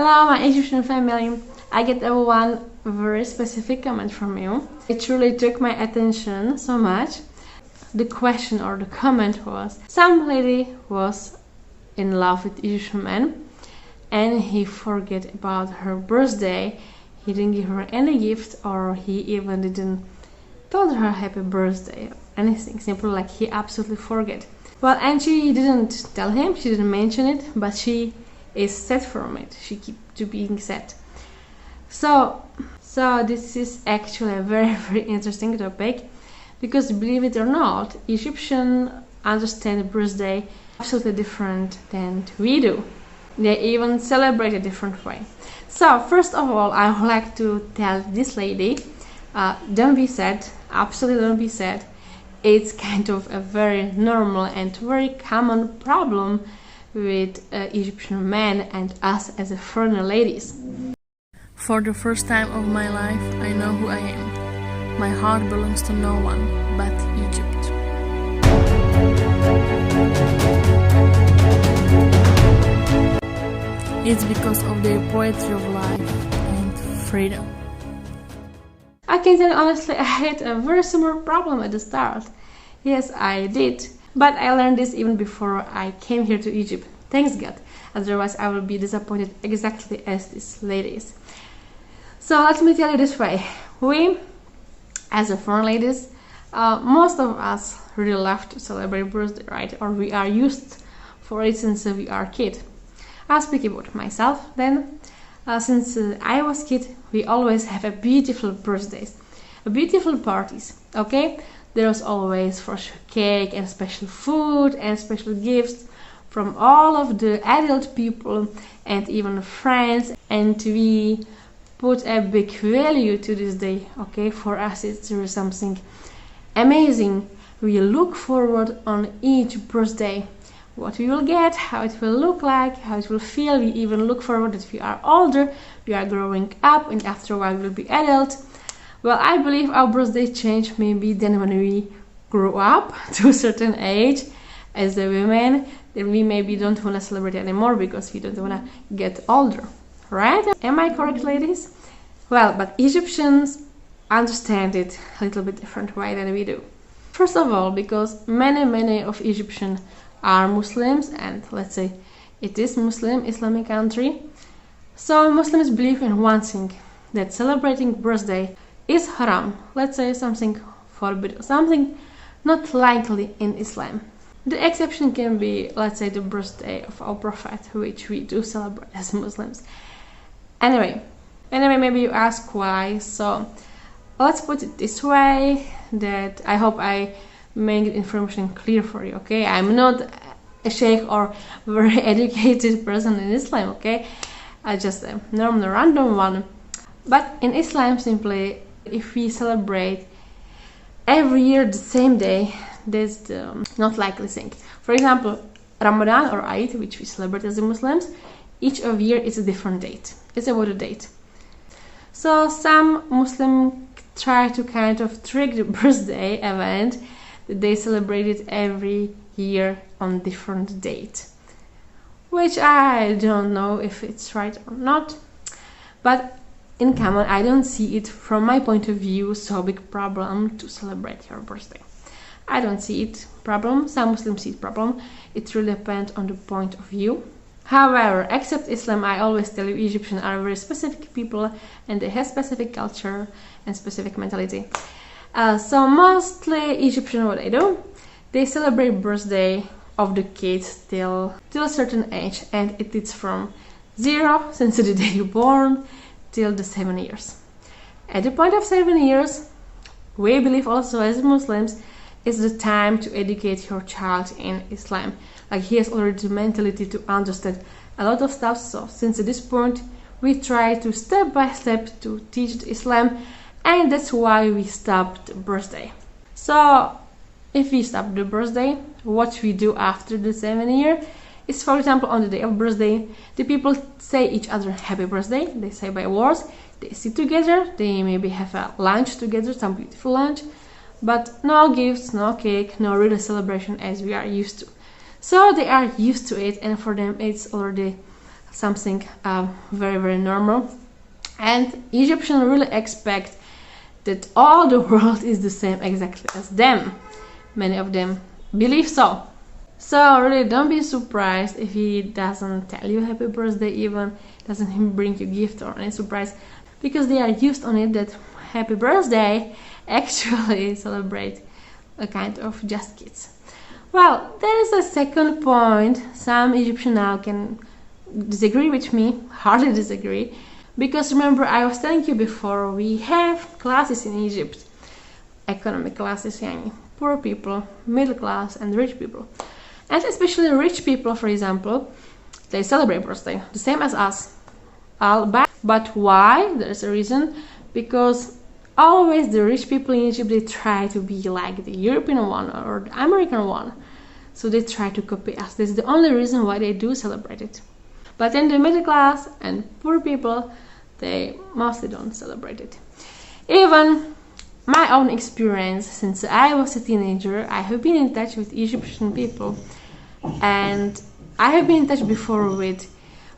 Hello, my Egyptian family. I get one very specific comment from you. It really took my attention so much. The question or the comment was, some lady was in love with Egyptian man and he forget about her birthday. He didn't give her any gift, or he even didn't told her happy birthday, anything simple, like he absolutely forget. Well, and she didn't tell him, she didn't mention it, but she is sad from it. She keep to being sad. So this is actually a very interesting topic, because believe it or not, Egyptians understand birthday absolutely different than we do. They even celebrate a different way. So first of all, I would like to tell this lady, don't be sad, absolutely don't be sad. It's kind of a very normal and very common problem with Egyptian men and us as a foreigner ladies. For the first time of my life, I know who I am. My heart belongs to no one but Egypt. It's because of their poetry of life and freedom. I can tell you honestly, I had a very similar problem at the start. Yes, I did. But I learned this even before I came here to Egypt. Thanks God. Otherwise, I will be disappointed exactly as these ladies. So let me tell you this way. We, as a foreign ladies, most of us really love to celebrate birthday, right? Or we are used for it since we are kid. I'll speak about myself then. Since I was kid, we always have a beautiful birthdays, beautiful parties, okay? There was always fresh cake and special food and special gifts from all of the adult people and even friends, and we put a big value to this day, okay? For us it's really something amazing. We look forward on each birthday, what we will get, how it will look like, how it will feel. We even look forward that we are older, we are growing up, and after a while we'll be adult. Well, I believe our birthday changed maybe then when we grew up to a certain age as a women, then we maybe don't want to celebrate anymore because we don't want to get older, right? Am I correct, ladies? Well, but Egyptians understand it a little bit different way than we do. First of all, because many of Egyptians are Muslims, and let's say it is Islamic country. So Muslims believe in one thing, that celebrating birthday is haram. Let's say something forbidden, something not likely in Islam. The exception can be, let's say, the birthday of our Prophet, which we do celebrate as Muslims. Anyway, maybe you ask why. So let's put it this way, that I hope I make the information clear for you, okay? I'm not a sheikh or very educated person in Islam, okay? I'm just a normal random one. But in Islam, simply, if we celebrate every year the same day, that's the not likely thing. For example, Ramadan or Eid, which we celebrate as the Muslims, each of year is a different date. It's about a date. So some Muslims try to kind of trick the birthday event. They celebrate it every year on different date, which I don't know if it's right or not, but in common I don't see it from my point of view so big problem to celebrate your birthday. I don't see it problem. Some Muslims see it problem. It really depends on the point of view. However, except Islam, I always tell you Egyptians are very specific people and they have specific culture and specific mentality. So mostly Egyptian, what they do, they celebrate birthday of the kids till a certain age, and it is from 0 since the day you're born till the 7 years. At the point of 7 years, we believe also as Muslims is the time to educate your child in Islam. Like he has already the mentality to understand a lot of stuff. So since at this point we try to step by step to teach Islam, and that's why we stopped the birthday. So if we stop the birthday, what we do after the 7 year is, for example, on the day of birthday, the people say each other happy birthday. They say by words, they sit together, they maybe have a lunch together, some beautiful lunch, but no gifts, no cake, no real celebration as we are used to. So they are used to it, and for them it's already something very, very normal. And Egyptians really expect that all the world is the same exactly as them. Many of them believe so. So really don't be surprised if he doesn't tell you happy birthday, even doesn't bring you gift or any surprise, because they are used on it that happy birthday actually celebrate a kind of just kids. Well, there is a second point. Some Egyptians now can disagree with me, hardly disagree, because remember I was telling you before, we have classes in Egypt, economic classes, yani poor people, middle class and rich people. And especially rich people, for example, they celebrate birthday, the same as us. But why? There's a reason. Because always the rich people in Egypt, they try to be like the European one or the American one. So they try to copy us. This is the only reason why they do celebrate it. But in the middle class and poor people, they mostly don't celebrate it. Even my own experience, since I was a teenager, I have been in touch with Egyptian people, and I have been in touch before with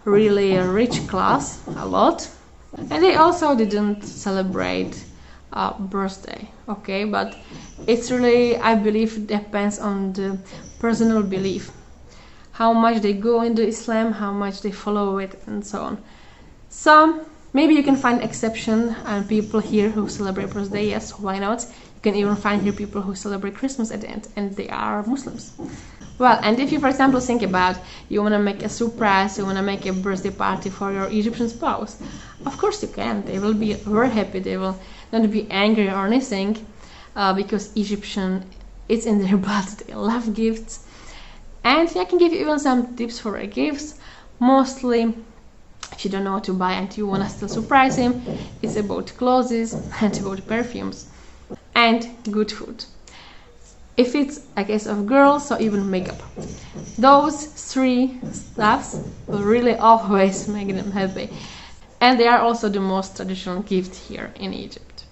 really a rich class, a lot, and they also didn't celebrate birthday, okay, but it's really, I believe, depends on the personal belief, how much they go into Islam, how much they follow it, and so on. So maybe you can find exception and people here who celebrate birthday, yes, why not? You can even find here people who celebrate Christmas at the end, and they are Muslims. Well, and if you, for example, think about you want to make a surprise, you want to make a birthday party for your Egyptian spouse, of course you can. They will be very happy. They will not be angry or anything, because Egyptian, it's in their blood. They love gifts. And I can give you even some tips for gifts. Mostly, if you don't know what to buy and you want to still surprise him, it's about clothes and about perfumes and good food. If it's a case of girls, so even makeup. Those three stuffs will really always make them happy. And they are also the most traditional gift here in Egypt.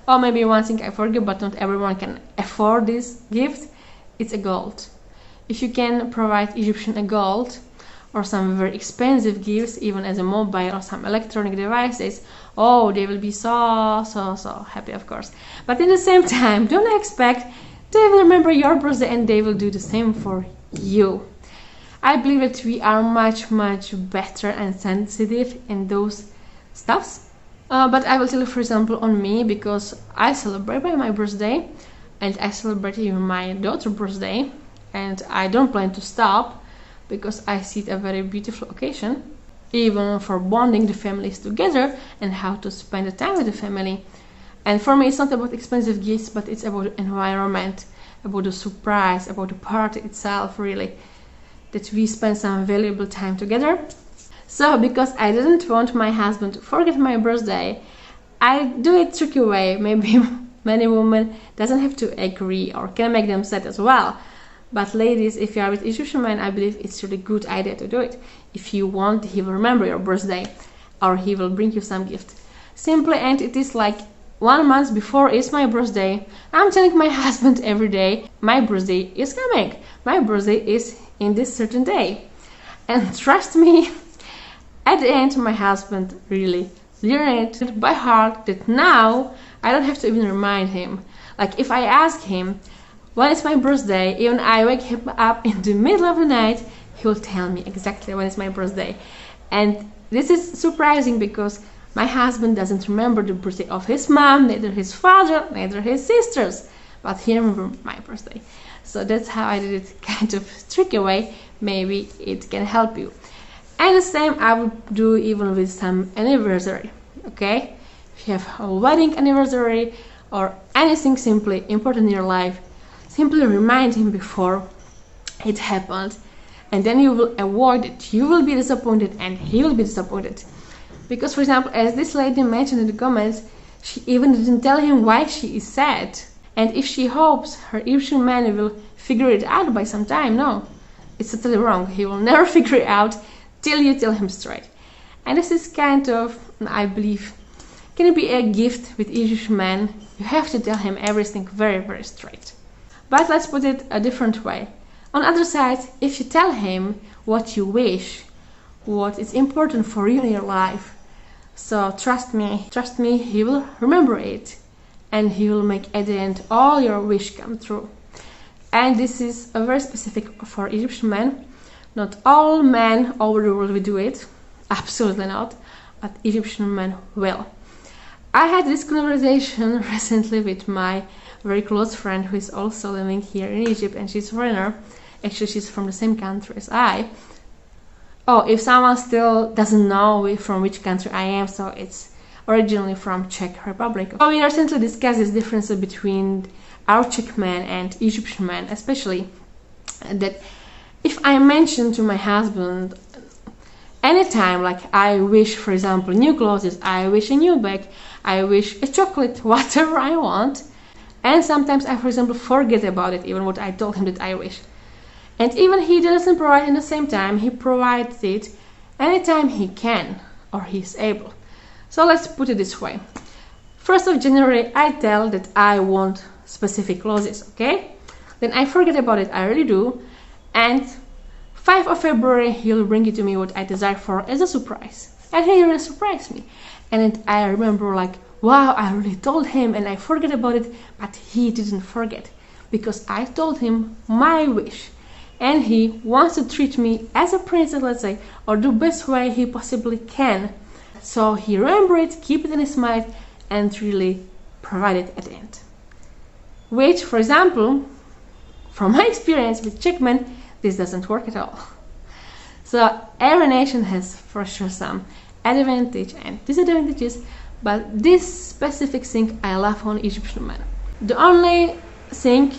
Or maybe one thing I forget, but not everyone can afford this gift, it's a gold. If you can provide Egyptian a gold, or some very expensive gifts, even as a mobile or some electronic devices, oh, they will be so happy, of course. But at the same time, don't expect they will remember your birthday and they will do the same for you. I believe that we are much better and sensitive in those stuffs. But I will tell you, for example, on me, because I celebrate my birthday and I celebrate even my daughter's birthday, and I don't plan to stop because I see it a very beautiful occasion, even for bonding the families together and how to spend the time with the family. And for me, it's not about expensive gifts, but it's about the environment, about the surprise, about the party itself, really, that we spend some valuable time together. So, because I didn't want my husband to forget my birthday, I do it tricky way. Maybe many women doesn't have to agree or can make them sad as well. But ladies, if you are with Egyptian men, I believe it's really good idea to do it. If you want, he will remember your birthday, or he will bring you some gift. Simply, and it is like 1 month before is my birthday, I'm telling my husband every day, my birthday is coming. My birthday is in this certain day. And trust me, at the end, my husband really learned it by heart that now I don't have to even remind him. Like if I ask him, when is my birthday, even I wake him up in the middle of the night, he will tell me exactly when is my birthday. And this is surprising because my husband doesn't remember the birthday of his mom, neither his father, neither his sisters, but he remembers my birthday. So that's how I did it, kind of tricky way. Maybe it can help you. And the same I would do even with some anniversary, okay? If you have a wedding anniversary or anything simply important in your life, simply remind him before it happened, and then you will avoid it. You will be disappointed and he will be disappointed. Because, for example, as this lady mentioned in the comments, she even didn't tell him why she is sad. And if she hopes her Egyptian man will figure it out by some time, no, it's totally wrong. He will never figure it out till you tell him straight. And this is kind of, I believe, can be a gift with Egyptian man. You have to tell him everything very straight. But let's put it a different way. On the other side, if you tell him what you wish, what is important for you in your life. So trust me, he will remember it, and he will make at the end all your wish come true. And this is a very specific for Egyptian men. Not all men over the world will do it, absolutely not, but Egyptian men will. I had this conversation recently with my very close friend who is also living here in Egypt, and she's a foreigner. Actually, she's from the same country as I. Oh, if someone still doesn't know from which country I am, so it's originally from Czech Republic. So we recently discussed this difference between our Czech men and Egyptian men, especially that if I mention to my husband anytime, like I wish, for example, new clothes, I wish a new bag, I wish a chocolate, whatever I want, and sometimes I, for example, forget about it, even what I told him that I wish. And even he doesn't provide in the same time, he provides it anytime he can or he's able. So let's put it this way. 1st of January, I tell that I want specific clothes, okay? Then I forget about it, I really do. And 5th of February, he'll bring it to me what I desire for as a surprise. And he really surprised me. And then I remember like, wow, I really told him and I forget about it, but he didn't forget. Because I told him my wish. And he wants to treat me as a princess, let's say, or the best way he possibly can. So he remember it, keep it in his mind, and really provide it at the end. Which, for example, from my experience with Czech men, this doesn't work at all. So every nation has for sure some advantage and disadvantages, but this specific thing I love on Egyptian men. The only thing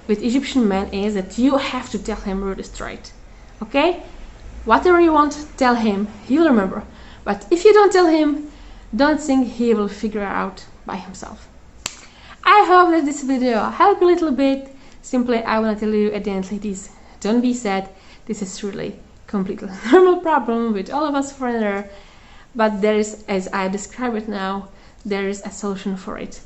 with Egyptian men is that you have to tell him really straight, okay? Whatever you want, tell him, he'll remember. But if you don't tell him, don't think he will figure it out by himself. I hope that this video helped you a little bit. Simply, I want to tell you at the end like this, don't be sad, this is really completely normal problem with all of us foreigners, but there is, as I describe it now, there is a solution for it.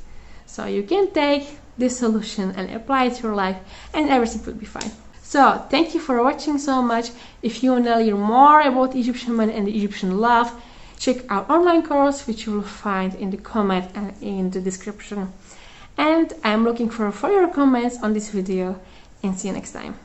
So you can take this solution and apply it to your life and everything will be fine. So thank you for watching so much. If you want to learn more about Egyptian men and Egyptian love, check our online course, which you will find in the comment and in the description. And I'm looking for your comments on this video, and see you next time.